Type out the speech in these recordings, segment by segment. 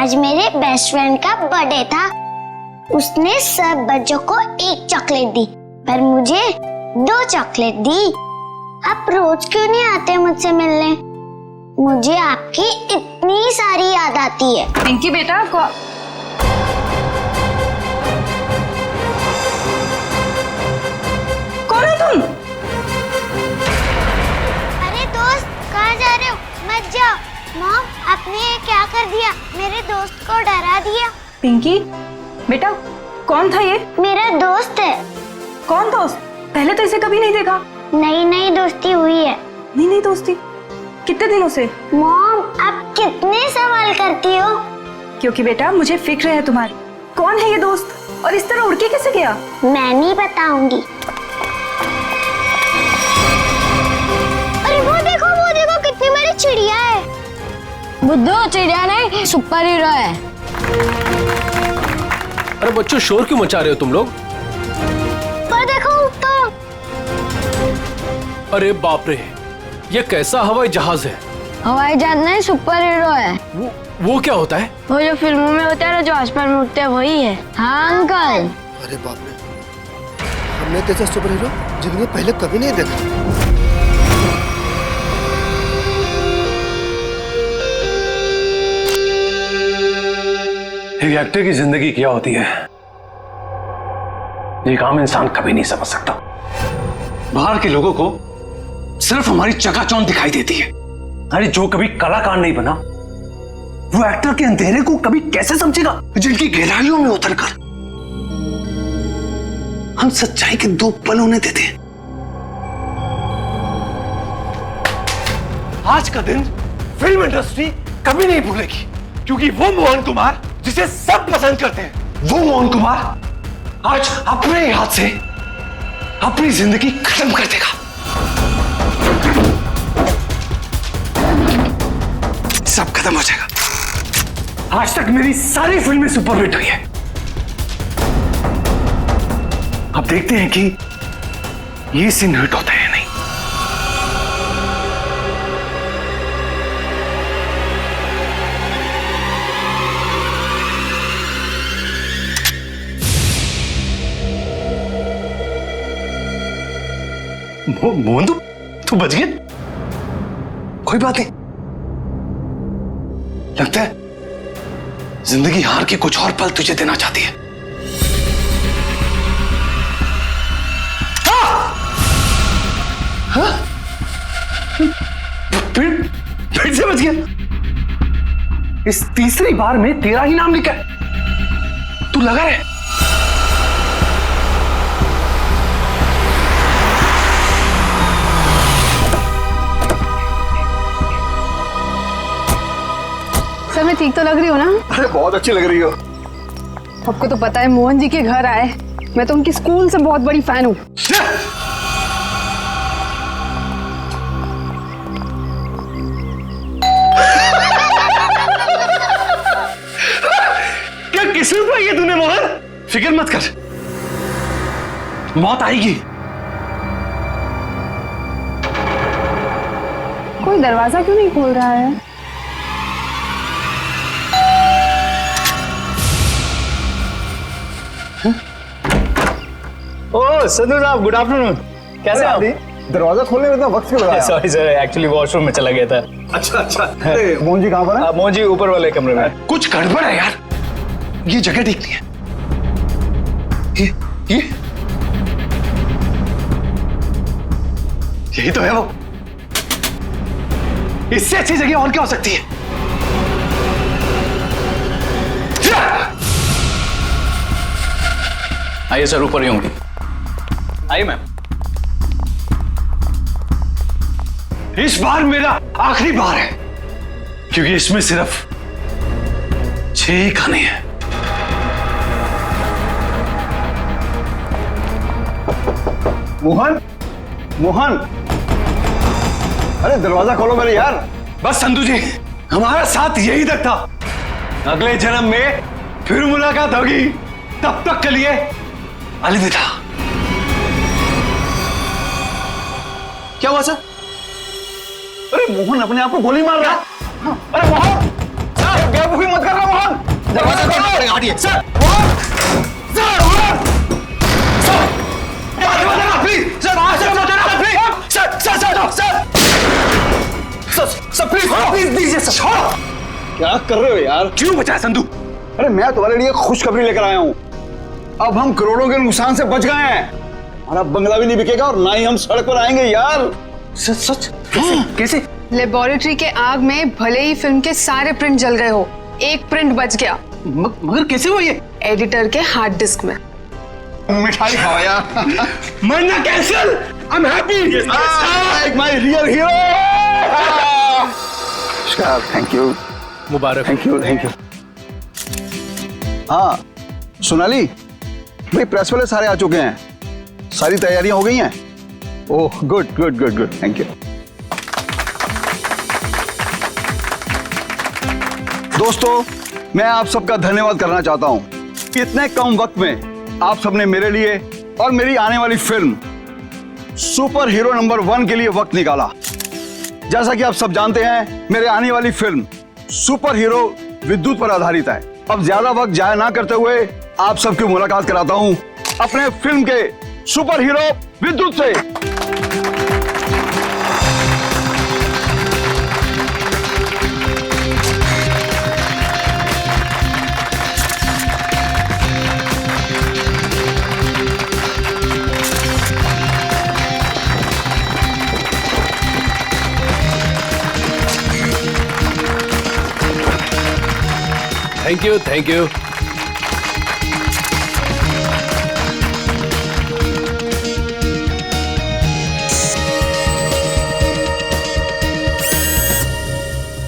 आज मेरे best friend का बर्थडे था। उसने सब बच्चों को एक चॉकलेट दी, पर मुझे 2 चॉकलेट दी। आप रोज क्यों नहीं आते मुझसे मिलने? मुझे आपकी इतनी सारी याद आती है। पिंकी बेटा, कौन हो तुम? अरे दोस्त, कहाँ जा रहे हो? मत जाओ। मॉम, आपने ये क्या कर दिया? मेरे दोस्त को डरा दिया। पिंकी बेटा, कौन था ये? मेरा दोस्त है। कौन दोस्त? पहले तो इसे कभी नहीं देखा। नई नई दोस्ती हुई है। नहीं दोस्ती? कितने दिनों से? मॉम, आप कितने सवाल करती हो? क्योंकि बेटा मुझे फिक्र है तुम्हारी। कौन है ये दोस्त और इस तरह उड़ के कैसे गया? मैं नहीं बताऊंगी। अरे वो देखो कितनी बड़ी चिड़िया है। बुद्धू, चिड़िया नहीं, सुपर हीरो है। अरे बच्चों, शोर क्यों मचा रहे हो तुम लोग? पर देखो ऊपर। अरे बाप रे, ये कैसा हवाई जहाज है? हवाई जहाज नहीं, सुपर हीरो है। वो क्या होता है? वो जो फिल्मों में होता है ना, जो आसमान में उड़ते हैं, वही है। हाँ अंकल। अरे बाप रे, हमने तो ऐसा सुपर हीरो जिंदगी में पहले कभी नहीं देखा। एक एक्टर की जिंदगी क्या होती है, एक आम इंसान कभी नहीं समझ सकता। बाहर के लोगों को सिर्फ हमारी चकाचौंध दिखाई देती है। अरे जो कभी कलाकार नहीं बना, वो एक्टर के अंधेरे को कभी कैसे समझेगा? जिनकी गहराइयों में उतरकर हम सच्चाई के 2 पल उन्हें देते हैं। आज का दिन फिल्म इंडस्ट्री कभी नहीं भूलेगी, क्योंकि वो मोहन कुमार जिसे सब पसंद करते हैं, वो मोहन कुमार आज अपने हाथ से अपनी जिंदगी खत्म कर देगा। सब खत्म हो जाएगा। आज तक मेरी सारी फिल्में सुपरहिट हुई है। अब देखते हैं कि ये सीन हिट होता है या नहीं। मोहन, तू बच गया? कोई बात नहीं। लगता है जिंदगी हार के कुछ और पल तुझे देना चाहती है। हाँ? फिर से बच गया। इस तीसरी बार में तेरा ही नाम लिखा है। तू लगा है? सर, मैं ठीक तो लग रही हूँ ना? अरे बहुत अच्छी लग रही हो। आपको तो पता है मोहन जी के घर आए, मैं तो उनकी स्कूल से बहुत बड़ी फैन हूँ। क्या किस्मत पाई है तूने मोहन? फिक्र मत कर, मौत आएगी। कोई दरवाजा क्यों नहीं खोल रहा है? ओह संधू साहब, गुड आफ्टरनून। कैसे आप? दरवाजा खोलने में इतना वक्त क्यों लगाया? सॉरी सर, एक्चुअली वॉशरूम में चला गया था। अच्छा। मोहन जी कहाँ पर है? मोहन जी ऊपर वाले कमरे में। कुछ गड़बड़ है यार, ये जगह ठीक नहीं है। ये यही तो है वो। इससे अच्छी जगह और क्या हो सकती है? आइए सर, ऊपर ही होंगे। आइए मैम। इस बार मेरा आखिरी बार है, क्योंकि इसमें सिर्फ 6 ही खाने हैं। मोहन, मोहन, अरे दरवाजा खोलो मेरे यार। बस संधू जी, हमारा साथ यही तक था। अगले जन्म में फिर मुलाकात होगी। तब तक के लिए अलविदा। क्या हुआ सर? अरे मोहन अपने आप को गोली मार रहा है। अरे मोहन, बेवकूफी मत कर रहा मोहन। दरवाजा खोलना पड़ेगा, हटिए। सर क्या कर रहे हो यार? क्यों बचाया संधू? अरे मैं तुम्हारे लिए खुशखबरी लेकर आया हूँ। अब हम करोड़ों के नुकसान से बच गए हैं। हमारा बंगला भी नहीं बिकेगा और ना ही हम सड़क पर आएंगे यार। सच सच? कैसे? लेबोरेटरी के आग में भले ही फिल्म के सारे प्रिंट जल गए हो, एक प्रिंट बच गया, मगर कैसे हुआ ये? एडिटर के हार्ड डिस्क में। मिठाई खाओ यार। मरना cancel. I am happy. My real hero. Thank you, Mubarak. Thank you, thank you. हाँ सोनाली भाई, प्रेस वाले सारे आ चुके हैं, सारी तैयारियां हो गई हैं। Oh good good good good, thank you. दोस्तों मैं आप सबका धन्यवाद करना चाहता हूं कि इतने कम वक्त में आप सबने मेरे लिए और मेरी आने वाली फिल्म सुपर हीरो नंबर 1 के लिए वक्त निकाला। जैसा कि आप सब जानते हैं, मेरे आने वाली फिल्म सुपर हीरो विद्युत पर आधारित है। अब ज्यादा वक्त जाया ना करते हुए आप सबकी मुलाकात कराता हूं अपने फिल्म के सुपर हीरो विद्युत से। Thank you, thank you.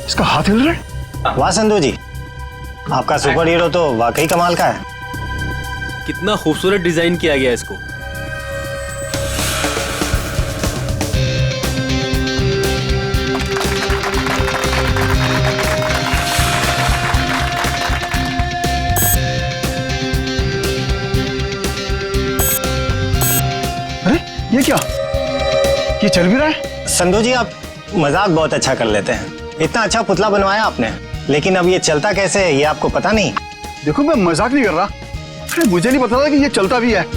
इसका हाथ हिल रहा है। वाह संधू जी, आपका सुपर हीरो तो वाकई कमाल का है। कितना खूबसूरत डिजाइन किया गया इसको। अरे ये क्या, ये चल भी रहा है? संधू जी आप मजाक बहुत अच्छा कर लेते हैं। इतना अच्छा पुतला बनवाया आपने, लेकिन अब ये चलता कैसे है ये आपको पता नहीं? देखो मैं मजाक नहीं कर रहा। अरे मुझे नहीं पता था कि ये चलता भी है।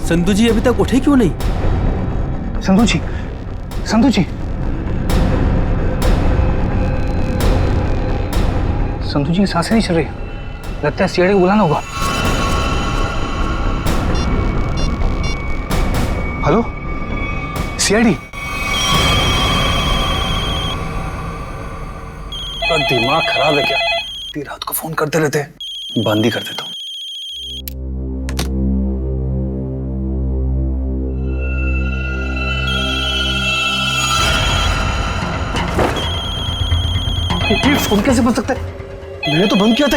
संधू जी अभी तक उठे क्यों नहीं? संधू जी, संधू जी, संधू जी की सांसें नहीं चल रही। लगता है सीआईडी को बुलाना होगा। Hello CID. दिमाग खराब है क्या? ती रात को फोन करते रहते, बंद ही कर देता हूँ। ये फोन कैसे बन सकता है? मैंने तो बंद किया था।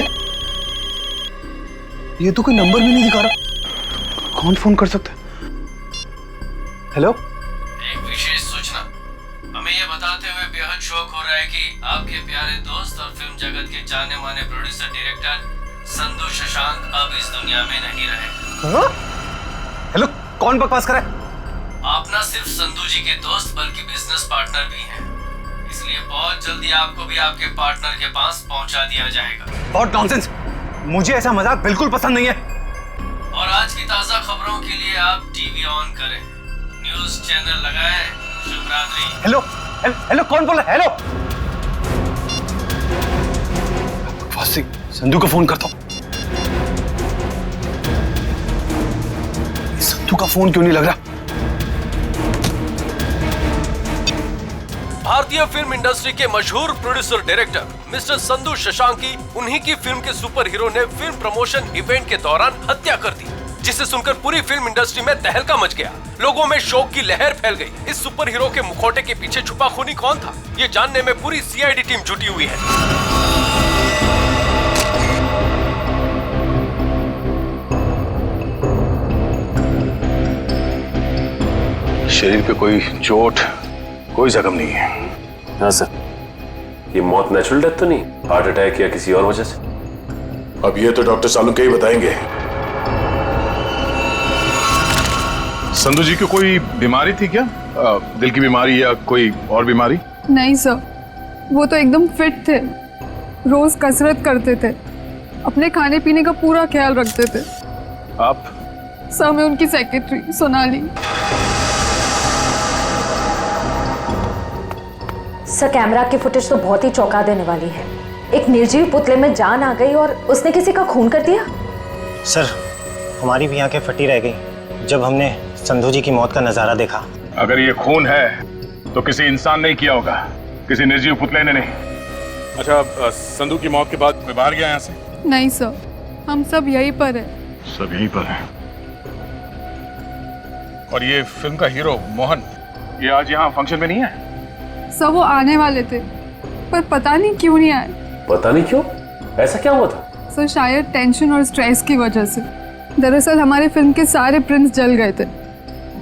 ये तो कोई नंबर भी नहीं दिखा रहा। कौन फोन कर सकता है? हेलो, एक विशेष सूचना। हमें यह बताते हुए बेहद शौक हो रहा है कि आपके प्यारे दोस्त और फिल्म जगत के जाने माने प्रोड्यूसर डायरेक्टर संधू शशांक अब इस दुनिया में नहीं रहे। हेलो, कौन बकवास कर रहा है? आप न सिर्फ संधू जी के दोस्त बल्कि बिजनेस पार्टनर भी हैं, इसलिए बहुत जल्दी आपको भी आपके पार्टनर के पास पहुंचा दिया जाएगा। बहुत नॉनसेंस, मुझे ऐसा मजाक बिल्कुल पसंद नहीं है। और आज की ताजा खबरों के लिए आप टीवी ऑन करें, न्यूज चैनल लगाएं। शुभ रात्रि। हेलो हेलो, कौन बोल रहा है? हेलो, बकवास, संधू को फोन करता हूँ। संधू का फोन क्यों नहीं लग रहा? भारतीय फिल्म इंडस्ट्री के मशहूर producer director mister Sandhu Shashank की उन्हीं की फिल्म के सुपर हीरो ने फिल्म प्रमोशन इवेंट के दौरान हत्या कर दी, जिसे सुनकर पूरी फिल्म इंडस्ट्री में तहलका मच गया। लोगों में शोक की लहर फैल गई। इस सुपर हीरो के मुखौटे के पीछे छुपा खूनी कौन था, ये जानने में पूरी सीआईडी टीम जुटी हुई है। शरीर पे कोई चोट, कोई जख्म नहीं है। हाँ सर, ये मौत नेचुरल डेथ तो नहीं, हार्ट अटैक या किसी और वजह से? अब ये तो डॉक्टर सालुंके ही बताएंगे। संधू जी को कोई बीमारी थी क्या? दिल की बीमारी या कोई और बीमारी? नहीं सर, वो तो एकदम फिट थे, रोज कसरत करते थे, अपने खाने पीने का पूरा ख्याल रखते थे। आप? सर मैं उनकी सेक्रेटरी सोनाली। सर कैमरा की फुटेज तो बहुत ही चौंका देने वाली है। एक निर्जीव पुतले में जान आ गई और उसने किसी का खून कर दिया। सर हमारी भी आंखें फटी रह गई जब हमने संधू जी की मौत का नजारा देखा। अगर ये खून है तो किसी इंसान ने किया होगा, किसी निर्जीव पुतले ने नहीं। अच्छा, संधू की मौत के बाद मैं बाहर गया यहाँ से? नहीं सर, हम सब यहीं पर है। सब यहीं पर है। और ये फिल्म का हीरो मोहन, ये आज यहाँ फंक्शन में नहीं है? सब वो आने वाले थे पर पता नहीं क्यों नहीं आए। पता नहीं क्यों? ऐसा क्या हुआ था? सर शायद टेंशन और स्ट्रेस की वजह से। दरअसल हमारे फिल्म के सारे प्रिंट्स जल गए थे,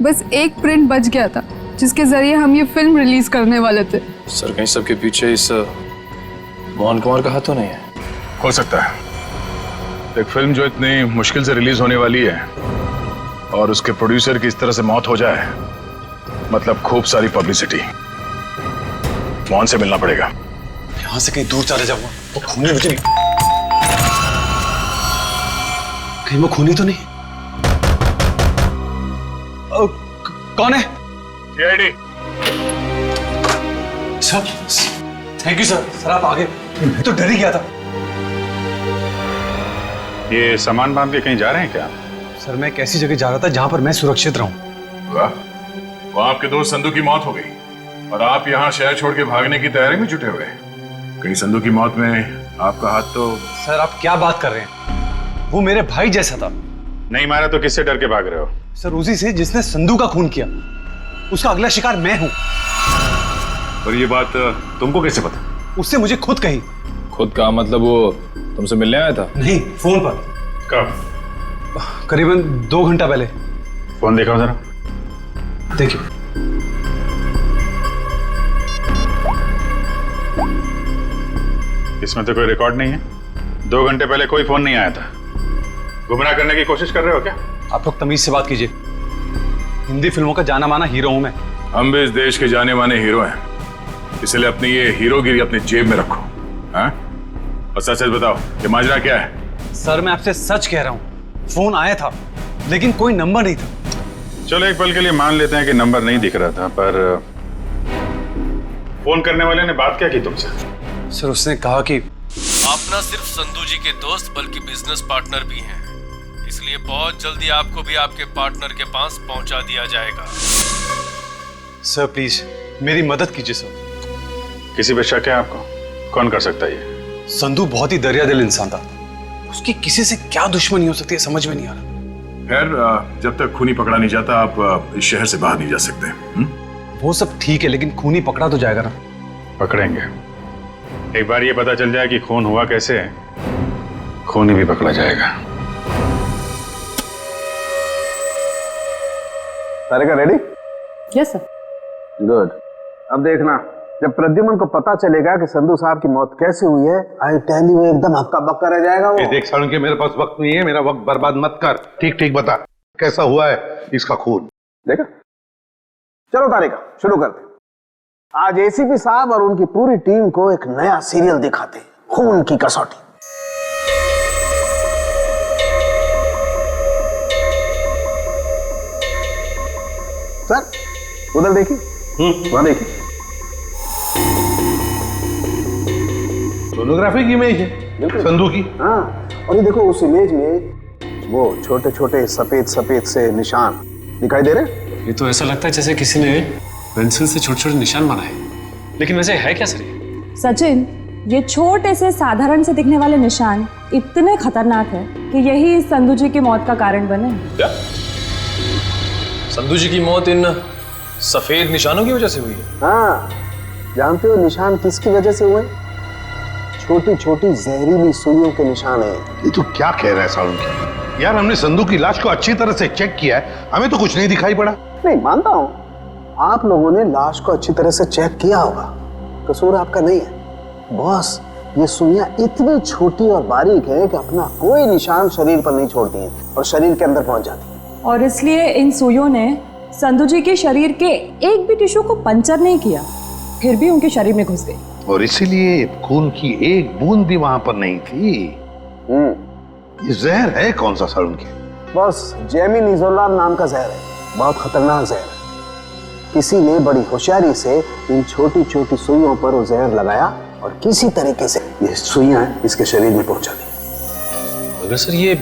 बस एक प्रिंट बच गया था जिसके जरिए हम ये फिल्म रिलीज करने वाले थे। सर कहीं सबके पीछे इस मोहन कुमार का हाथ तो नहीं है? हो सकता है। एक फिल्म जो इतनी मुश्किल से रिलीज होने वाली है और उसके प्रोड्यूसर की इस तरह से मौत हो जाए, मतलब खूब सारी पब्लिसिटी। मोहन से मिलना पड़ेगा। यहां से कहीं दूर चले जाऊंगा। वो खूनी मुझे नहीं, कहीं वो खूनी तो नहीं? कौन है? CID. Sir thank you sir. Sir आप आगे, मैं तो डर ही गया था। ये सामान बांध के कहीं जा रहे हैं क्या? सर मैं एक ऐसी जगह जा रहा था जहां पर मैं सुरक्षित रहूं। वाह, वो आपके दोस्त संधू की मौत हो गई और आप यहाँ शहर छोड़ के भागने की तैयारी में जुटे हुए। कहीं संधू की मौत में आपका हाथ तो? सर आप क्या बात कर रहे हैं? वो मेरे भाई जैसा था। नहीं मारा तो किससे डर के भाग रहे हो? सर उसी से जिसने संधू का खून किया। उसका अगला शिकार मैं हूं। और ये बात तुमको कैसे पता? उससे मुझे खुद कही। खुद का मतलब वो तुमसे मिलने आया था? नहीं, फोन पर। कब? करीबन 2 घंटा पहले। फोन दिखाओ जरा। देखिए। इसमें तो कोई रिकॉर्ड नहीं है। 2 घंटे पहले कोई फोन नहीं आया था। गुमराह करने की कोशिश कर रहे हो क्या? आप लोग तमीज से बात कीजिए। हिंदी फिल्मों का जाना माना हीरो हूं मैं। हम भी इस देश के जाने माने हीरो हैं, इसलिए अपनी ये हीरोगिरी अपनी जेब में रखो। हाँ? और सच सच बताओ, ये माजरा क्या है? सर मैं आपसे सच कह रहा हूं, फोन आया था लेकिन कोई नंबर नहीं था। चलो एक पल के लिए मान लेते हैं कि नंबर नहीं दिख रहा था, पर फोन करने वाले ने बात क्या की तुमसे? सर उसने कहा कि आप न सिर्फ संधू जी के दोस्त बल्कि बिजनेस पार्टनर भी हैं, इसलिए बहुत जल्दी आपको भी आपके पार्टनर के पास पहुंचा दिया जाएगा। सर प्लीज मेरी मदद कीजिए सर। किसी पे शक है आपको? कौन कर सकता है ये? संधू बहुत ही दरियादिल इंसान था। उसकी किसी से क्या दुश्मनी हो सकती है समझ में नहीं आ रहा। खैर, जब तक खूनी पकड़ा नहीं जाता आप इस शहर से बाहर नहीं जा सकते। वो सब ठीक है लेकिन खूनी पकड़ा तो जाएगा ना? पकड़ेंगे। एक बार ये पता चल जाए कि खून हुआ कैसे है, खूनी भी पकड़ा जाएगा। सारे का रेडी? Yes sir. गुड। अब देखना, जब प्रद्युमन को पता चलेगा कि संधू साहब की मौत कैसे हुई है, आई टेल यू एकदम हक्का बक्का रह जाएगा वो। देख सालुंके, मेरे पास वक्त नहीं है, मेरा वक्त बर्बाद मत कर। ठीक ठीक बता कैसा हुआ है इसका खून। देखा? चलो तारिका शुरू करते। आज एसीपी साहब और उनकी पूरी टीम को एक नया सीरियल दिखाते, खून की कसौटी। सर उधर देखिए, वहां देखिए। सोनोग्राफी की इमेज है संधू की। हाँ, और ये देखो उस इमेज में वो छोटे छोटे सफेद सफेद से निशान दिखाई दे रहे। ये तो ऐसा लगता है जैसे किसी ने पेंसिल से छोटे छोटे निशान बनाए। लेकिन वैसे है क्या सर ये? सचिन, ये छोटे से साधारण से दिखने वाले निशान इतने खतरनाक है कि यही संधू जी की मौत का कारण बने। क्या? संधू जी की मौत इन सफेद निशानों की वजह से हुई है? हाँ, जानते हो निशान किसकी वजह से हुए? छोटी छोटी जहरीली सुइयों के निशान है। ये तो क्या कह रहा है सालुंकी? यार हमने संधू की लाश को अच्छी तरह से चेक किया है, हमें तो कुछ नहीं दिखाई पड़ा। नहीं मानता हूँ, आप लोगों ने लाश को अच्छी तरह से चेक किया होगा, कसूर आपका नहीं है। बॉस, ये सुइयां इतनी छोटी और बारीक है कि अपना कोई निशान शरीर पर नहीं छोड़ती हैं और शरीर के अंदर पहुंच जाती हैं। और इसलिए इन सुइयों ने संधू जी के शरीर के एक भी टिश्यू को पंचर नहीं किया, फिर भी उनके शरीर में घुस गई। और इसीलिए खून की एक बूंद भी वहां पर नहीं थी। ये जहर है कौन सा सालुंकी? बस जेमिनिजोलाम नाम का जहर है, बहुत खतरनाक जहर है। किसी ने बड़ी होशियारी से इन छोटी छोटी सुइयों पर वो जहर लगाया और किसी तरीके से ये सुइयां इसके शरीर में पहुंचा दी। मगर सर ये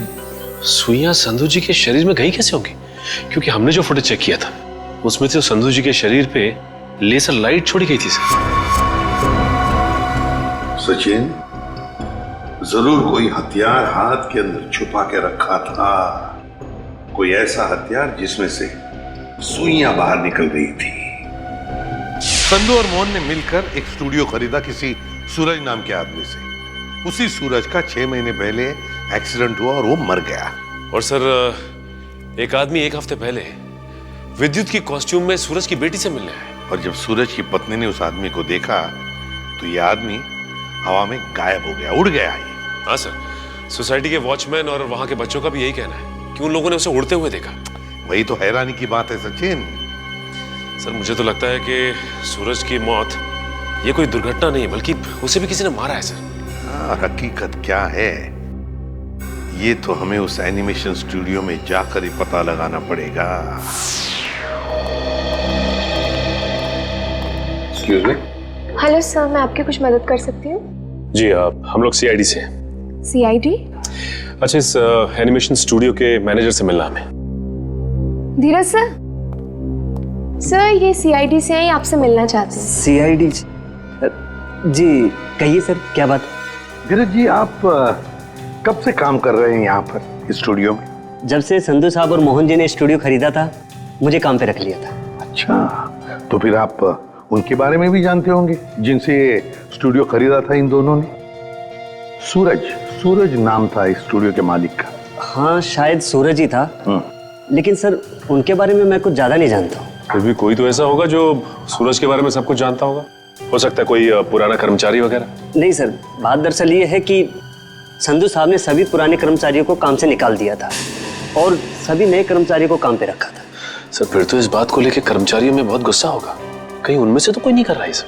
सुइयां संधू जी के शरीर में गई कैसे होंगी? क्योंकि हमने जो फुटेज चेक किया था उसमें से संधू जी के शरीर पे लेजर लाइट छोड़ी गई थी सर। सचिन, जरूर कोई हथियार हाथ के अंदर छुपा के रखा था, कोई ऐसा हथियार जिसमें से सुइयां बाहर निकल गई थी। संधू और मोहन ने मिलकर एक स्टूडियो खरीदा किसी सूरज नाम के आदमी से। उसी सूरज का 6 महीने पहले एक्सीडेंट हुआ और वो मर गया। और सर एक आदमी एक हफ्ते पहले विद्युत की कॉस्ट्यूम में सूरज की बेटी से मिलने आया। और जब सूरज की पत्नी ने उस आदमी को देखा तो ये आदमी हवा में गायब हो गया, उड़ गया। हाँ सर, सोसाइटी के वॉचमैन और वहां के बच्चों का भी यही कहना है कि उन लोगों ने उसे उड़ते हुए देखा। वही तो हैरानी की बात है सचिन। सर मुझे तो लगता है कि सूरज की मौत ये कोई दुर्घटना नहीं बल्कि उसे भी किसी ने मारा है सर। हकीकत क्या है ये तो हमें उस एनिमेशन स्टूडियो में जाकर ही पता लगाना पड़ेगा। Excuse me. हेलो सर, मैं आपकी कुछ मदद कर सकती हूँ? जी हम लोग सीआईडी से हैं। सीआईडी? अच्छा, इस एनिमेशन स्टूडियो के मैनेजर से मिलना हमें। धीरज सर, सर ये सीआईडी से हैं, आपसे मिलना चाहते हैं। सीआईडी जी, कहिए सर क्या बात? धीरज जी, आप कब से काम कर रहे हैं यहाँ पर स्टूडियो में? जब से संधू साहब और मोहन जी ने स्टूडियो खरीदा था मुझे काम पे रख लिया था। अच्छा, तो फिर आप उनके बारे में भी जानते होंगे जिनसे स्टूडियो खरीदा था इन दोनों ने? सूरज नाम था इस स्टूडियो के मालिक का। हाँ शायद सूरज ही था, लेकिन सर उनके बारे में मैं कुछ ज्यादा नहीं जानता हूँ। फिर भी कोई तो ऐसा होगा जो सूरज के बारे में सब कुछ जानता होगा। हो सकता है कोई पुराना कर्मचारी वगैरह। नहीं सर, बात दरअसल ये है कि संधू साहब ने सभी पुराने कर्मचारियों को काम से निकाल दिया था और सभी नए कर्मचारियों को काम पे रखा था। सर फिर तो इस बात को लेकर कर्मचारियों में बहुत गुस्सा होगा, कहीं उनमें से तो कोई नहीं कर रहा है सब।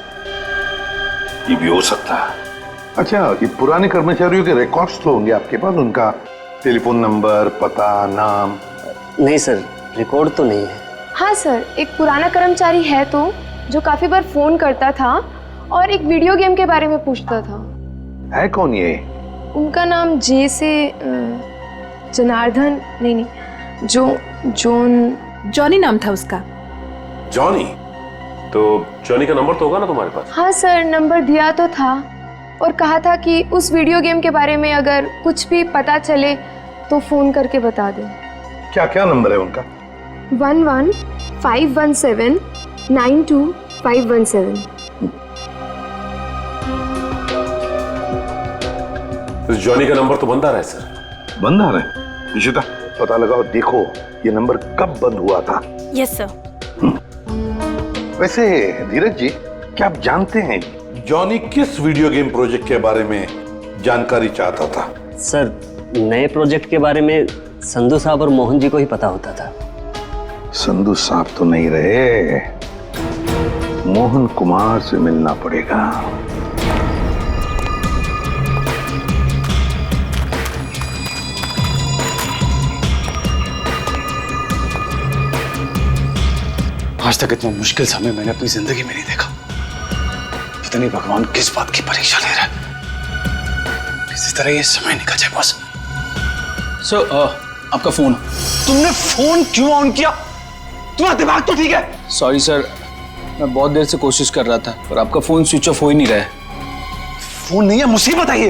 ये भी हो सकता है। अच्छा, ये पुराने कर्मचारियों के रिकॉर्ड्स तो होंगे आपके पास, उनका टेलीफोन नंबर, पता, नाम? नहीं सर, रिकॉर्ड तो नहीं है। हाँ सर, एक पुराना कर्मचारी है तो जो काफी बार फोन करता था और एक वीडियो गेम के बारे में पूछता था। है कौन ये? उनका नाम जे से जनार्दन नहीं जॉनी नाम था उसका। जॉनी? तो जॉनी का नंबर तो होगा ना तुम्हारे पास? हाँ सर, नंबर दिया तो था और कहा था कि उस वीडियो गेम के बारे में अगर कुछ भी पता चले तो फोन करके बता दें। क्या क्या नंबर है उनका? 11-517-92-517। जॉनी का नंबर तो बंद आ रहा है सर। बंद आ रहा है? निशिता पता लगाओ, देखो ये नंबर कब बंद हुआ था। Yes sir. वैसे धीरज जी, क्या आप जानते हैं जॉनी किस वीडियो गेम प्रोजेक्ट के बारे में जानकारी चाहता था? सर नए प्रोजेक्ट के बारे में संधू साहब और मोहन जी को ही पता होता था। संधू साहब तो नहीं रहे, मोहन कुमार से मिलना पड़ेगा। आज तक इतना मुश्किल समय मैंने अपनी जिंदगी में नहीं देखा। पता नहीं भगवान किस बात की परीक्षा ले रहा है। किसी तरह ये समय निकल जाए बस। सर आपका फोन। तुमने फोन क्यों ऑन किया? तुम्हारा दिमाग तो ठीक है? सॉरी सर, मैं बहुत देर से कोशिश कर रहा था पर आपका फोन स्विच ऑफ हो ही नहीं रहा है। फोन नहीं है, मुसीबत है ये।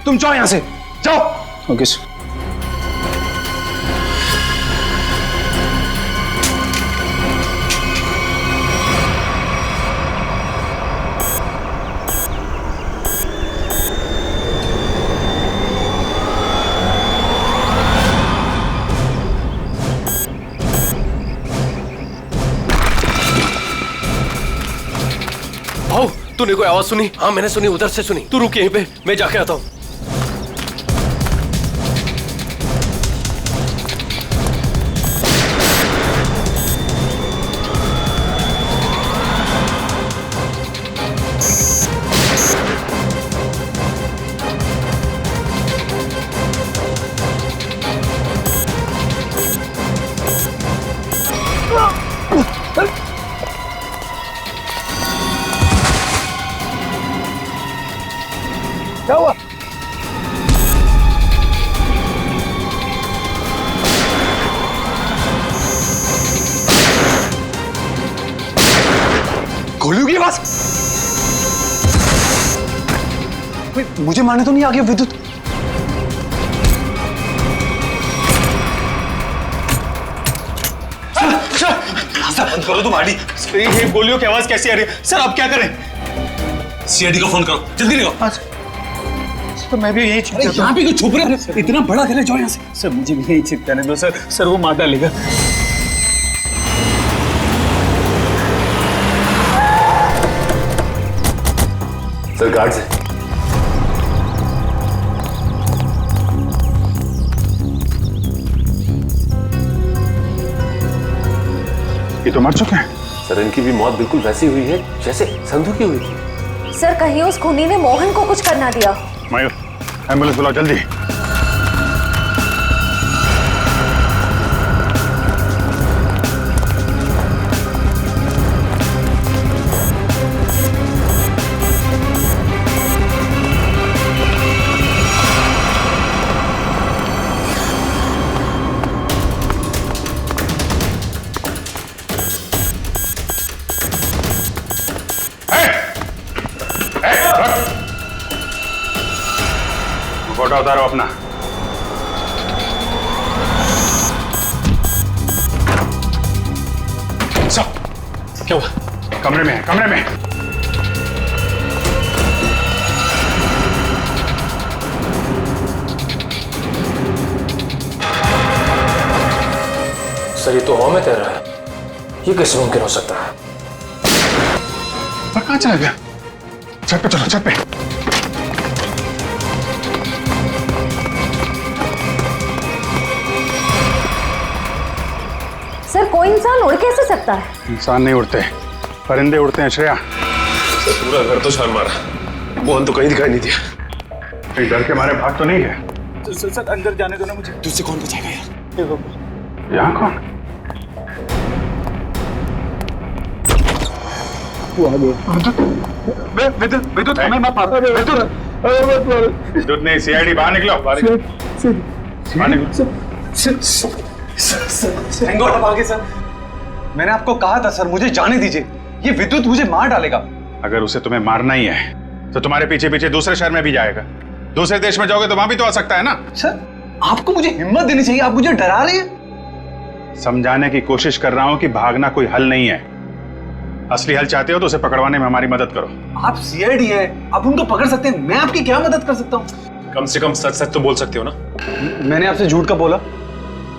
तुम जाओ यहां से, जाओ। Okay sir. भाऊ, तूने कोई आवाज सुनी? हाँ मैंने सुनी, उधर से सुनी। तू रुक यहीं पे, मैं जाके आता हूँ। क्या हुआ? गोलियों की आवाज। मुझे मारने तो नहीं आ गया विद्युत? सर बंद करो तुम आड़ी। ये गोलियों की आवाज कैसी आ रही है? सर आप क्या करें? सीआईडी को फोन करो, जल्दी निकलो। तो मैं भी यही छुप जाता हूं। यहाँ पे क्यों छुप रहे हो? इतना बड़ा घर है, जाओ यहाँ से। सर मुझे भी यही छिप जाने दो सर। सर वो मार डालेगा। सर गार्ड्स है। ये तो मर चुके हैं। सर इनकी भी मौत बिल्कुल वैसी हुई है जैसे संधू की हुई थी। सर कहीं उस खूनी ने मोहन को कुछ करना दिया। मयूर, एम्बुलेंस बुलाओ जल्दी। फोटो उतारो अपना। क्या हुआ? कमरे में है, कमरे में। सर ये तो हवा में तैर रहा है, ये कैसे मुमकिन हो सकता है? पर कहाँ चला गया? छत पे चलो, छत पे। सर कोई इंसान उड़ कैसे सकता है? इंसान नहीं उड़ते, परिंदे उड़ते हैं श्रेया। सर पूरा घर तो छान मारा, मोहन तो कहीं दिखाई नहीं दिया। कहीं डर के मारे भाग तो नहीं है? तो सर अंदर जाने दो ना मुझे। तुझसे कौन बचाएगा यार? यहाँ कौन? वो आ गया। विद्युत हमें मत मारो। विद्युत नहीं, सीआईडी बाहर निकलो। बाहर निकलो। सर मैंने आपको कहा था सर, मुझे जाने दीजिए। ये विद्युत मुझे मार डालेगा। अगर उसे तुम्हें मारना ही है तो तुम्हारे पीछे पीछे दूसरे शहर में भी जाएगा। दूसरे देश में जाओगे तो वहां भी तो आ सकता है ना। सर आपको मुझे हिम्मत देनी चाहिए, आप मुझे डरा रहे हैं। समझाने की कोशिश कर रहा हूं कि भागना कोई हल नहीं है। असली हल चाहते हो तो उसे पकड़वाने में हमारी मदद करो। आप सीआईडी है, आप उनको पकड़ सकते हैं, मैं आपकी क्या मदद कर सकता हूँ? कम से कम सच सच तो बोल सकते हो ना। मैंने आपसे झूठ का बोला?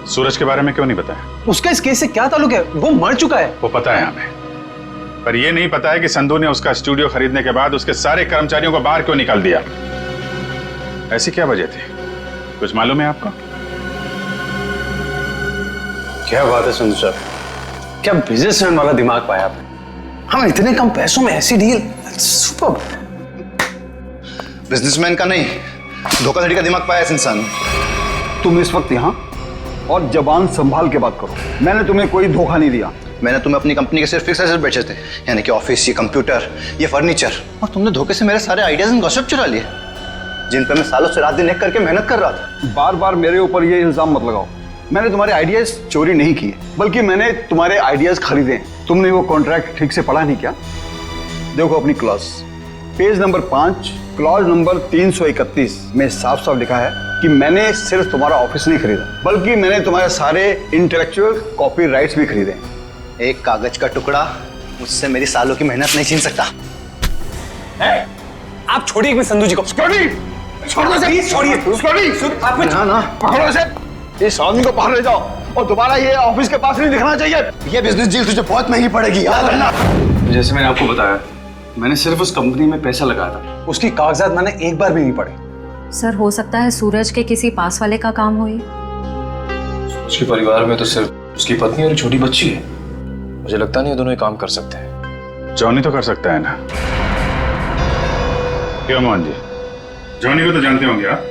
सूरज के बारे में क्यों नहीं बताया? उसका इस केस से क्या ताल्लुक है? वो मर चुका है। वो पता है हमें, पर यह नहीं पता है कि संधू ने उसका स्टूडियो खरीदने के बाद उसके सारे कर्मचारियों को बाहर क्यों निकाल दिया। ऐसी क्या वजह थी, कुछ मालूम है आपको? क्या बात है संधू साहब, क्या बिजनेसमैन वाला दिमाग पाया आपने। हम इतने कम पैसों में ऐसी डील, सुपर। बिजनेसमैन का नहीं, धोखाधड़ी का दिमाग पाया इस इंसान ने। तुम इस वक्त यहाँ और जबान संभाल के बात करो। मैंने तुम्हें कोई धोखा नहीं दिया। मैंने तुम्हें अपनी कंपनी के सिर्फ फिक्स एसेट बेचे थे, यानी कि ऑफिस, ये कंप्यूटर, ये फर्नीचर, और तुमने धोखे से मेरे सारे आइडियाज एंड गॉसिप चुरा लिए, जिन पर मैं सालों से रात दिन एक करके मेहनत कर रहा था। बार बार मेरे ऊपर ये इल्जाम मत लगाओ। मैंने तुम्हारे आइडियाज चोरी नहीं किए, बल्कि मैंने तुम्हारे आइडियाज खरीदे हैं। तुमने वो कॉन्ट्रैक्ट ठीक से पढ़ा नहीं क्या? देखो अपनी clause, page number 5, clause number 331 में साफ साफ लिखा है कि मैंने सिर्फ तुम्हारा ऑफिस नहीं खरीदा, बल्कि मैंने तुम्हारे सारे इंटेलेक्चुअल कॉपी राइट्स भी खरीदे। एक कागज का टुकड़ा मुझसे मेरी सालों की मेहनत नहीं छीन सकता। आप छोड़िए एक मिनट संधू जी को। छोड़ो से, प्लीज छोड़िए। आप ना पकड़ो से, इस आदमी को बाहर ले जाओ और दोबारा ये ऑफिस के पास नहीं दिखना चाहिए। ये बिजनेस डील तुझे बहुत महंगी पड़ेगी, याद रखना। जैसे मैंने आपको बताया, मैंने सिर्फ उस कंपनी में पैसा लगाया था, उसकी कागजात मैंने एक बार भी नहीं पढ़े। सर हो सकता है सूरज के किसी पास वाले का काम हो ये। उसके परिवार में तो सिर्फ उसकी पत्नी और एक छोटी बच्ची है। मुझे लगता नहीं ये दोनों ये काम कर सकते हैं। जॉनी तो कर सकता है ना? क्यों मोहन जी, जॉनी को तो जानते होंगे आप?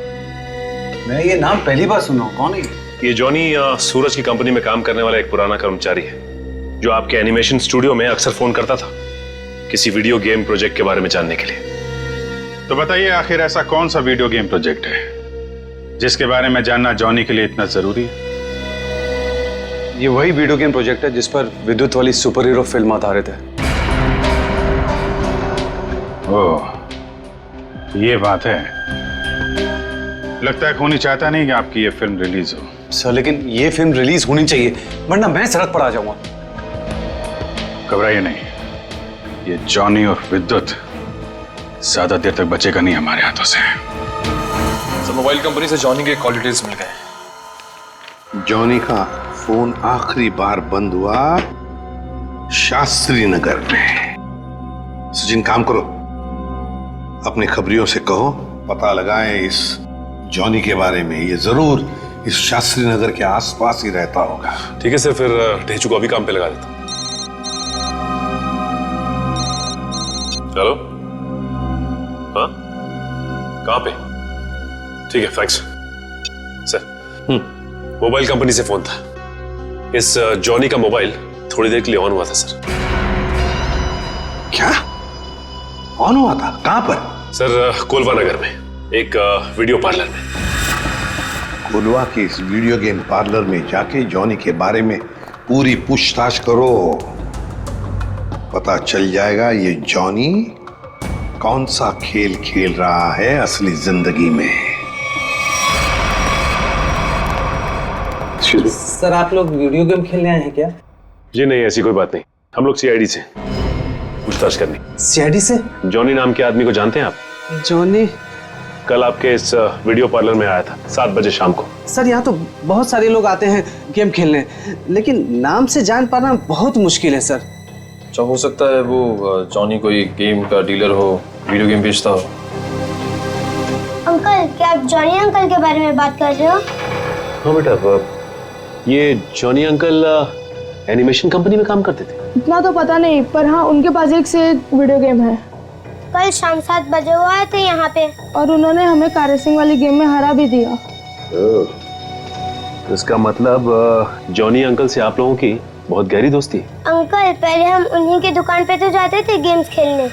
मैं ये नाम पहली बार सुना हूँ, कौन है ये जॉनी सूरज की कंपनी में काम करने वाला एक पुराना कर्मचारी है, जो आपके एनिमेशन स्टूडियो में अक्सर फोन करता था किसी वीडियो गेम प्रोजेक्ट के बारे में जानने के लिए। तो बताइए आखिर ऐसा कौन सा वीडियो गेम प्रोजेक्ट है जिसके बारे में जानना जॉनी के लिए इतना जरूरी है? ये वही वीडियो गेम प्रोजेक्ट है जिस पर विद्युत वाली सुपर हीरो फिल्म आधारित है। ओह, ये बात है। लगता है खूनी चाहता नहीं कि आपकी ये फिल्म रिलीज हो। सर लेकिन ये फिल्म रिलीज होनी चाहिए, वरना मैं सड़क पर आ जाऊंगा। घबराइए नहीं, ये जॉनी और विद्युत ज्यादा देर तक बचेगा नहीं हमारे हाथों से। सर मोबाइल कंपनी से जॉनी के कॉल डिटेल्स मिल गए। जॉनी का फोन आखिरी बार बंद हुआ शास्त्री नगर में। सचिन काम करो, अपने खबरियों से कहो पता लगाएं इस जॉनी के बारे में। ये जरूर इस शास्त्री नगर के आसपास ही रहता होगा। ठीक है सर, फिर ढेचू को अभी काम पे लगा देता हूं। हेलो, हाँ कहाँ पे? ठीक है, थैंक्स सर। मोबाइल कंपनी से फोन था। इस जॉनी का मोबाइल थोड़ी देर के लिए ऑन हुआ था सर। क्या ऑन हुआ था? कहां पर? सर कोलवा नगर में एक वीडियो पार्लर में। कोलवा के इस वीडियो गेम पार्लर में जाके जॉनी के बारे में पूरी पूछताछ करो। पता चल जाएगा ये जॉनी कौन सा खेल खेल रहा है असली जिंदगी में। सर आप लोग वीडियो गेम खेलने आए हैं क्या? जी नहीं, ऐसी कोई बात नहीं। हम लोग सीआईडी से पूछताछ करनी। सीआईडी से? जॉनी नाम के आदमी को जानते हैं आप? जॉनी कल आपके इस वीडियो पार्लर में आया था 7 बजे शाम को। सर यहाँ तो बहुत सारे लोग आते हैं गेम खेलने, लेकिन नाम से जान पाना बहुत मुश्किल है सर। अच्छा, हो सकता है वो जॉनी कोई गेम का डीलर हो, वीडियो गेम बेचता हो। अंकल, क्या आप जॉनी अंकल के बारे में बात कर रहे हो? हाँ बेटा, ये जॉनी अंकल एनिमेशन कंपनी में काम करते थे। इतना तो पता नहीं, पर हाँ उनके पास एक से एक वीडियो गेम है। कल शाम 7 बजे वो आए थे यहाँ पे और उन्होंने हमें कार रेसिंग वाली गेम में हरा भी दिया। इसका मतलब जॉनी अंकल से आप लोगों की बहुत गहरी दोस्ती है। अंकल, पहले हम उन्हीं की दुकान पे तो जाते थे गेम्स खेलने।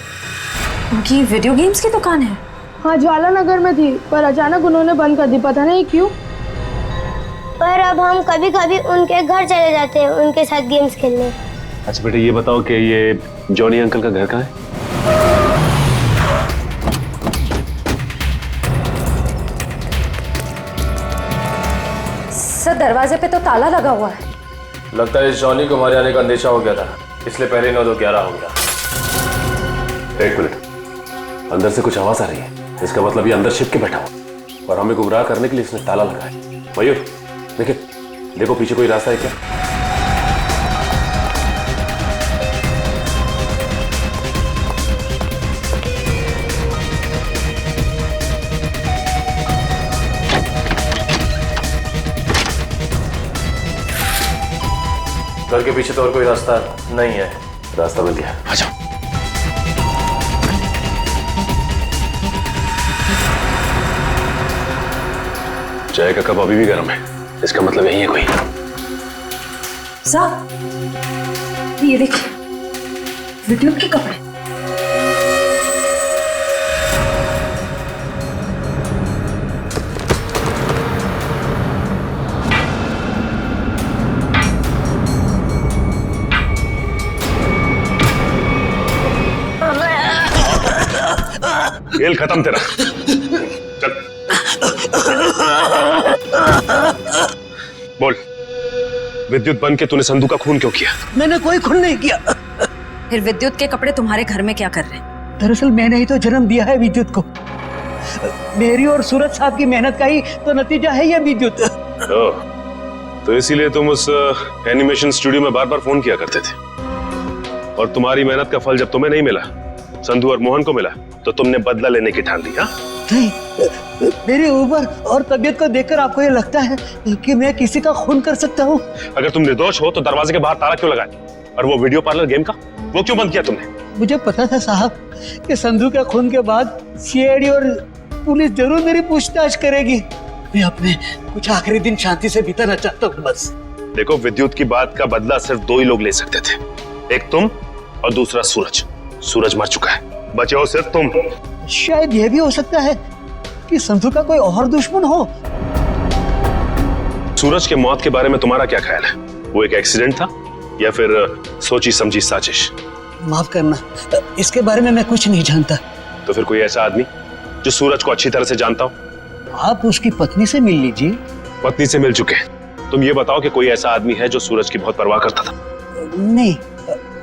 उनकी वीडियो गेम्स की दुकान है? हाँ, ज्वाला नगर में थी, पर अचानक उन्होंने बंद कर दी, पता नहीं क्यों। पर अब हम कभी कभी उनके घर चले जाते हैं उनके साथ गेम्स खेलने। अच्छा बेटा, ये बताओ कि ये जॉनी अंकल का घर कहाँ है? सर दरवाजे पे तो ताला लगा हुआ है। लगता है इस जॉनी को हमारे आने का अंदेशा हो गया था, इसलिए पहले 9-2-11 हो गया। एक मिनट, अंदर से कुछ आवाज आ रही है। इसका मतलब ये अंदर छिप के बैठा हुआ और हमें गुमराह करने के लिए इसने ताला लगाया। मयूर देखिए, देखो पीछे कोई रास्ता है क्या? घर के पीछे तो और कोई रास्ता नहीं है। रास्ता मिल गया, आ जाओ। चाय का कप अभी भी गर्म है, इसका मतलब यही है कोई। साहब ये देखिए, वीडियो के कपड़े। खेल खत्म तेरा। चल बोल, विद्युत बन के तूने संधू का खून क्यों किया? मैंने कोई खून नहीं किया। फिर विद्युत के कपड़े तुम्हारे घर में क्या कर रहे हैं? दरअसल मैंने ही तो जन्म दिया है विद्युत को। मेरी और सूरज साहब की मेहनत का ही तो नतीजा है ये विद्युत। तो इसीलिए तुम उस एनिमेशन स्टूडियो में बार बार फोन किया करते थे, और तुम्हारी मेहनत का फल जब तुम्हें नहीं मिला, संधू और मोहन को मिला, तो तुमने बदला लेने की ठान ली। हाँ नहीं, मेरी उम्र और तबीयत को देखकर आपको ये लगता है कि मैं किसी का खून कर सकता हूँ? अगर तुम निर्दोष हो तो दरवाजे के बाहर ताला क्यों लगाए? और वो वीडियो पार्लर गेम का वो क्यों बंद किया तुमने? मुझे पता था साहब कि संधू के खून के बाद सीआईडी और पुलिस जरूर मेरी पूछताछ करेगी। मैं अपने कुछ आखिरी दिन शांति से बिताना चाहता हूँ बस। देखो, विद्युत की बात का बदला सिर्फ 2 ही लोग ले सकते थे, एक तुम और दूसरा सूरज। सूरज मर चुका है, बचे हो सिर्फ तुम। शायद यह भी हो सकता है कि संधू का कोई और दुश्मन हो। सूरज के मौत के बारे में तुम्हारा क्या ख्याल है? वो एक एक्सीडेंट था या फिर सोची समझी साजिश? माफ करना, इसके बारे में मैं कुछ नहीं जानता। तो फिर कोई ऐसा आदमी जो सूरज को अच्छी तरह से जानता हो? आप उसकी पत्नी से मिल लीजिए। पत्नी से मिल चुके हैं, तुम ये बताओ कि कोई ऐसा आदमी है जो सूरज की बहुत परवाह करता था? नहीं,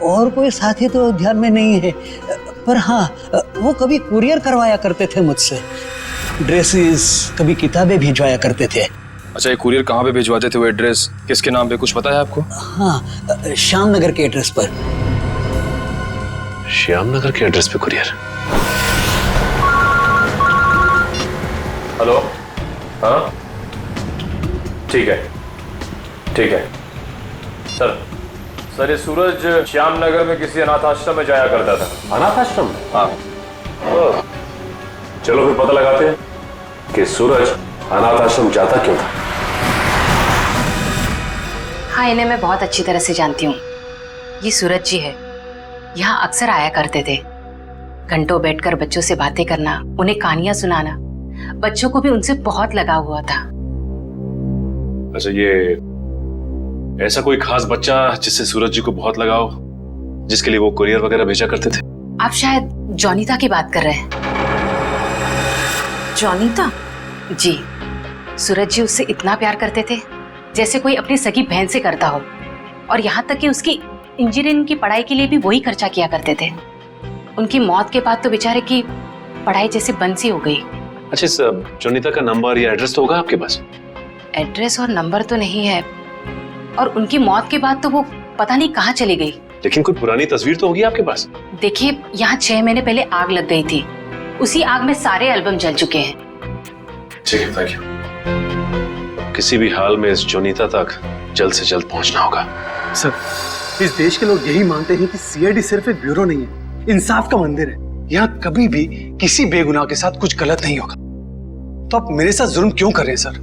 और कोई साथी तो ध्यान में नहीं है, पर हाँ, वो कभी कुरियर करवाया करते थे मुझसे। ड्रेसेस, कभी किताबें भिजवाया करते थे। अच्छा, ये कुरियर कहाँ पे भिजवाते थे? वो एड्रेस किसके नाम पे, कुछ पता है आपको? हाँ, श्याम नगर के एड्रेस पर। श्याम नगर के एड्रेस पे कुरियर? हेलो, हाँ ठीक है, ठीक है सर ये सूरज श्याम नगर में किसी अनाथ आश्रम में जाया करता था। अनाथ आश्रम? हाँ। चलो फिर पता लगाते हैं कि सूरज अनाथ आश्रम जाता क्यों था। हाँ, इन्हें मैं बहुत अच्छी तरह से जानती हूँ। ये सूरज जी है, यहाँ अक्सर आया करते थे। घंटों बैठकर बच्चों से बातें करना, उन्हें कहानियां सुनाना, बच्चों को भी उनसे बहुत लगाव हुआ था। अच्छा, ये ऐसा कोई खास बच्चा जिससे सूरज जी को बहुत लगाव, जिसके लिए वो कुरियर वगैरह भेजा करते थे? आप शायद जॉनीता की बात कर रहे हैं। जॉनीता? जी, सूरज जी उससे इतना प्यार करते थे जैसे कोई अपनी सगी बहन से करता हो, और यहाँ तक कि उसकी इंजीनियरिंग की पढ़ाई के लिए भी वही खर्चा किया करते थे। उनकी मौत के बाद तो बेचारे की पढ़ाई जैसे बंद सी हो गई। अच्छा, इस जॉनीता का नंबर या एड्रेस तो होगा आपके पास? एड्रेस और नंबर तो नहीं है, और उनकी मौत के बाद तो वो पता नहीं कहाँ चली गई। लेकिन कोई पुरानी तस्वीर तो होगी आपके पास? देखिए, यहाँ 6 महीने पहले आग लग गई थी, उसी आग में सारे एल्बम जल चुके हैं। ठीक है, थैंक यू। किसी भी हाल में इस जॉनीता तक जल्द से जल्द पहुंचना होगा। सर, इस देश के लोग यही मानते हैं कि सीआईडी सिर्फ एक ब्यूरो नहीं है, इंसाफ का मंदिर है। यहाँ कभी भी किसी बेगुनाह के साथ कुछ गलत नहीं होगा। तो आप मेरे साथ जुल्म क्यों कर रहे हैं सर?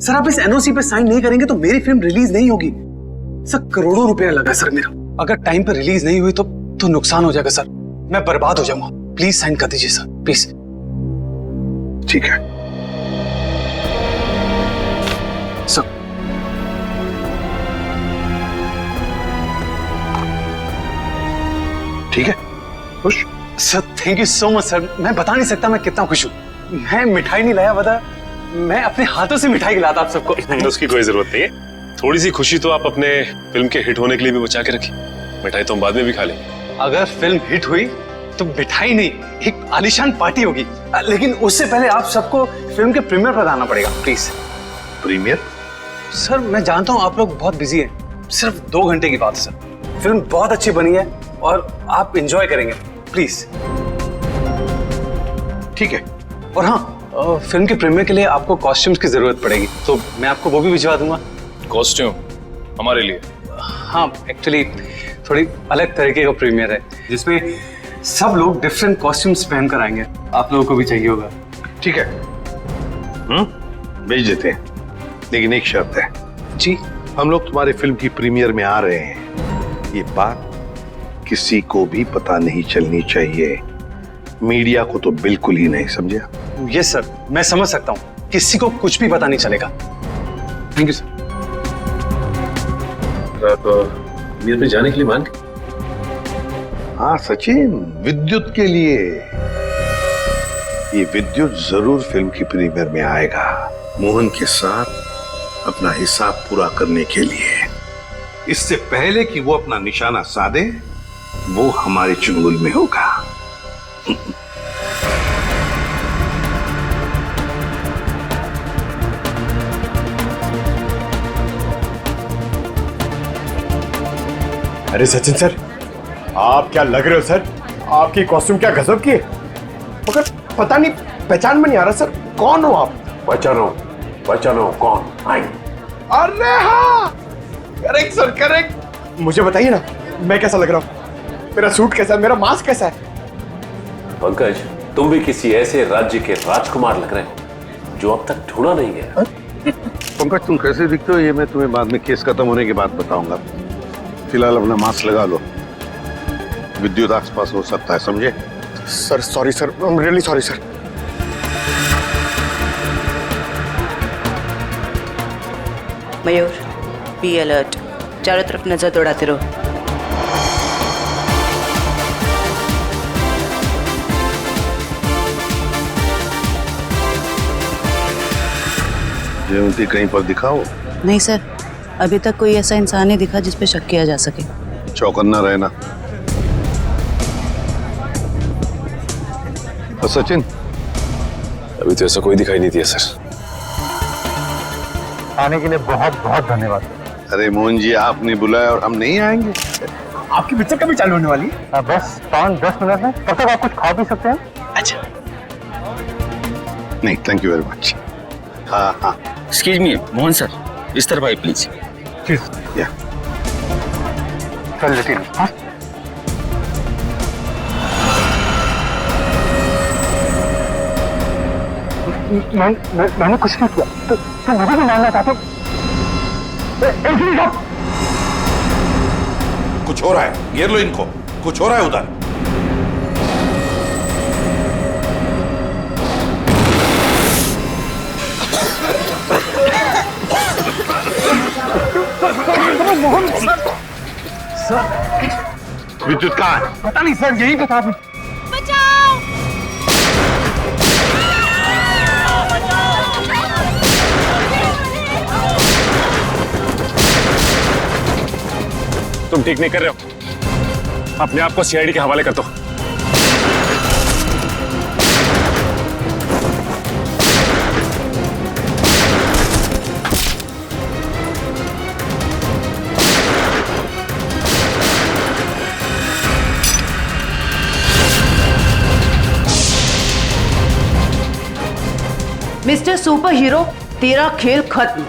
सर, आप इस एनओसी पे साइन नहीं करेंगे तो मेरी फिल्म रिलीज नहीं होगी। सर, करोड़ों रुपया लगा सर मेरा। अगर टाइम पर रिलीज नहीं हुई तो नुकसान हो जाएगा सर, मैं बर्बाद हो जाऊंगा। प्लीज साइन कर दीजिए सर, प्लीज। ठीक है सर। ठीक है, खुश? Sir, thank you so much sir. मैं बता नहीं सकता मैं कितना खुश हूँ। मैं मिठाई नहीं लाया, बता, मैं अपने हाथों से मिठाई खिलाता आप सबको। उसकी कोई जरूरत नहीं है, थोड़ी सी खुशी तो आप अपने फिल्म के हिट होने के लिए भी बचा के रखिए। मिठाई तो हम बाद में भी खा लेंगे। अगर फिल्म हिट हुई तो मिठाई नहीं, एक आलीशान पार्टी होगी। लेकिन उससे पहले आप सबको फिल्म के प्रीमियर पर आना पड़ेगा, प्लीज। प्रीमियर? सर, मैं जानता हूँ आप लोग बहुत बिजी हैं, सिर्फ 2 घंटे की बात है सर। फिल्म बहुत अच्छी बनी है और आप एंजॉय करेंगे, प्लीज। ठीक है। और हाँ, फिल्म के प्रीमियर के लिए आपको कॉस्ट्यूम्स की जरूरत पड़ेगी, तो मैं आपको वो भी भिजवा दूंगा। कॉस्ट्यूम हमारे लिए? हाँ, एक्चुअली थोड़ी अलग तरीके का प्रीमियर है जिसमें सब लोग डिफरेंट कॉस्ट्यूम्स पहन कर आएंगे। आप लोगों को भी चाहिए होगा। ठीक है, भेज देते हैं, लेकिन एक शर्त है। जी? हम लोग तुम्हारे फिल्म की प्रीमियर में आ रहे हैं, ये बात किसी को भी पता नहीं चलनी चाहिए। मीडिया को तो बिल्कुल ही नहीं, समझा? यस सर, मैं समझ सकता हूँ, किसी को कुछ भी पता नहीं चलेगा। Thank you sir. आप प्रीमियर पे जाने के लिए मान गए? हाँ सचिन, विद्युत के लिए। ये विद्युत जरूर फिल्म की प्रीमियर में आएगा, मोहन के साथ अपना हिसाब पूरा करने के लिए। इससे पहले कि वो अपना निशाना साधे, वो हमारे चुंगल में होगा। अरे सचिन सर, आप क्या लग रहे हो सर? आपकी कॉस्ट्यूम क्या गजब की है, मगर पता नहीं पहचान में नहीं आ रहा सर, कौन हो आप? पहचानो कौन? अरे हाँ, करेक्ट सर करेक्ट। मुझे बताइए ना, मैं कैसा लग रहा हूँ? मेरा सूट कैसा है, मेरा मास्क कैसा है? पंकज, तुम भी किसी ऐसे राज्य के राजकुमार लग रहे हो जो अब तक ढूंढा नहीं गया। पंकज, तुम कैसे दिखते हो ये मैं तुम्हें बाद में केस खत्म होने के बाद बताऊंगा। फिलहाल अपना मास्क लगा लो, विद्युत आसपास हो सकता है, समझे? Sir sorry sir, I am really sorry sir. Mayur, be alert, चारों तरफ नजर दौड़ाते रहो। जयवंती कहीं पर दिखाओ। नहीं सर, अभी तक कोई ऐसा इंसान नहीं दिखा जिस पे शक किया जा सके। चौकन्ना रहना। और सचिन? अभी तो ऐसा कोई दिखाई नहीं दिया सर। आने के लिए बहुत बहुत धन्यवाद। अरे मोहन जी, आपने बुलाया और हम नहीं आएंगे? आपकी पिक्चर कभी चालू होने वाली है? बस 5-10 मिनट में, तब तक आप कुछ खा भी सकते हैं। अच्छा। नहीं, थैंक यू वेरी मच। हाँ हाँ। एक्सक्यूज मी मोहन सर, इस तरफ आइए प्लीज। या चल लेती हाँ? मैंने कुछ नहीं किया, तो मुझे भी मानना चाहते हो? कुछ हो रहा है, घेर लो इनको, कुछ हो रहा है उधर। विद्युत कहाँ है? पता नहीं सर, यही बता दो। तुम ठीक नहीं कर रहे हो, अपने आप को सीआईडी के हवाले कर दो। मिस्टर सुपर हीरो, तेरा खेल खत्म।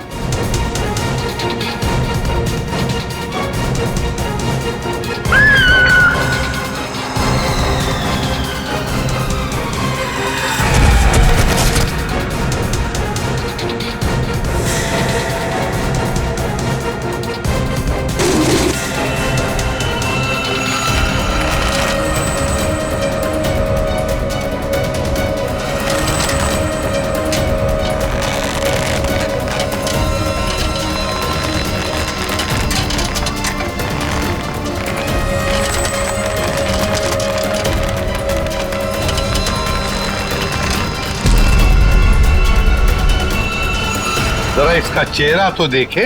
जरा इसका चेहरा तो देखे।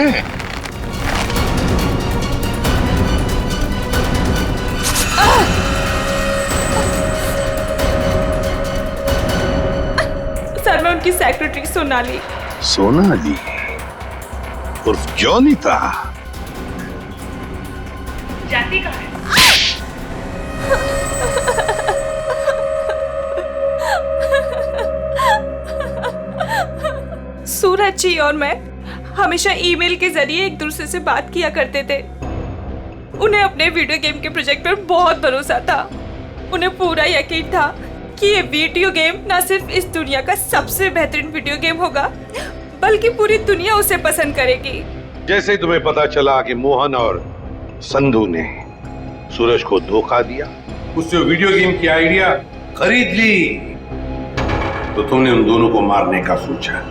सर, मैं उनकी सेक्रेटरी सोनाली। सोनाली उर्फ जॉनी था। जाती कहाँ है? सूरज जी और मैं हमेशा ईमेल के जरिए एक दूसरे से बात किया करते थे। उन्हें अपने वीडियो गेम के प्रोजेक्ट पर बहुत भरोसा था। उन्हें पूरा यकीन था कि ये वीडियो गेम न सिर्फ इस दुनिया का सबसे बेहतरीन वीडियो गेम होगा, बल्कि पूरी दुनिया उसे पसंद करेगी। जैसे ही तुम्हें पता चला कि मोहन और संधू ने सूरज को धोखा दिया, उससे वीडियो गेम की आइडिया खरीद ली, तो तुमने उन दोनों को मारने का सोचा।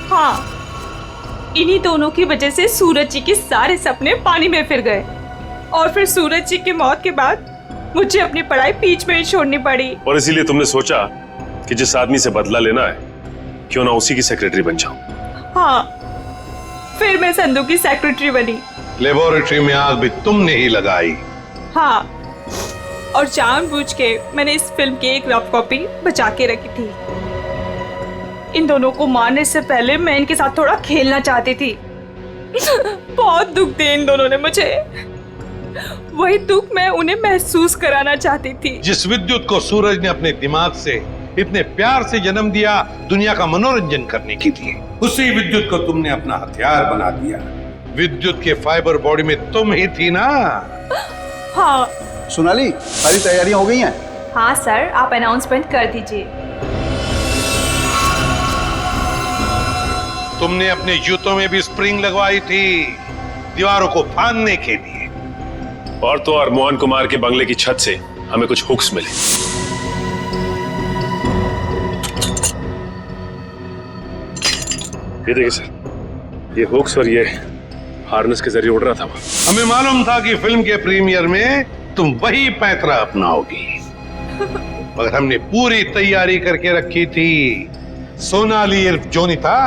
हाँ, इन्हीं दोनों की वजह से सूरज जी के सारे सपने पानी में फिर गए और फिर सूरज जी की मौत के बाद मुझे अपनी पढ़ाई बीच में ही छोड़नी पड़ी। और इसीलिए तुमने सोचा कि जिस आदमी से बदला लेना है क्यों ना उसी की सेक्रेटरी बन जाऊं। हाँ, फिर मैं संधू की सेक्रेटरी बनी। लेबोरेटरी में आग भी तुमने ही लगाई। हाँ, और जानबूझ के मैंने इस फिल्म की एक रफ कॉपी बचा के रखी थी। इन दोनों को मारने से पहले मैं इनके साथ थोड़ा खेलना चाहती थी। बहुत दुख दिए इन दोनों ने मुझे, वही दुख मैं उन्हें महसूस कराना चाहती थी। जिस विद्युत को सूरज ने अपने दिमाग से इतने प्यार से जन्म दिया दुनिया का मनोरंजन करने के लिए, उसी विद्युत को तुमने अपना हथियार बना दिया। विद्युत के फाइबर बॉडी में तुम ही थी ना। हाँ। सोनाली, सारी तैयारियां हो गई हैं? हाँ सर, आप अनाउंसमेंट कर दीजिए। तुमने अपने जूतों में भी स्प्रिंग लगवाई थी दीवारों को फाड़ने के लिए। और तो और मोहन कुमार के बंगले की छत से हमें कुछ हुक्स मिले। ये देखिए सर, ये हुक्स और ये हार्नेस के जरिए उड़ रहा था। हमें मालूम था कि फिल्म के प्रीमियर में तुम वही पैंतरा अपनाओगी, मगर हमने पूरी तैयारी करके रखी थी। सोनाली इर्फ जोनिता,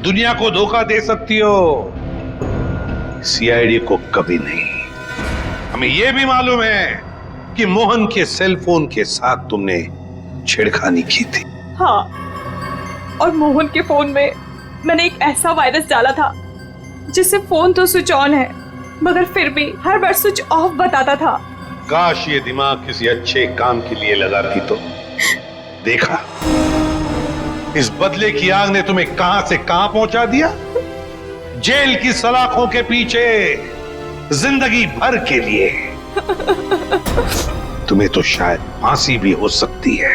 दुनिया को धोखा दे सकती हो, सीआईडी को कभी नहीं। हमें यह भी मालूम है कि मोहन के सेल फोन के साथ तुमने छेड़खानी की थी। हाँ, और मोहन के फोन में मैंने एक ऐसा वायरस डाला था जिससे फोन तो स्विच ऑन है मगर फिर भी हर बार स्विच ऑफ बताता था। काश ये दिमाग किसी अच्छे काम के लिए लगाती तो। देखा, इस बदले की आग ने तुम्हें कहां से कहां पहुंचा दिया। जेल की सलाखों के पीछे जिंदगी भर के लिए। तुम्हें तो शायद फांसी भी हो सकती है।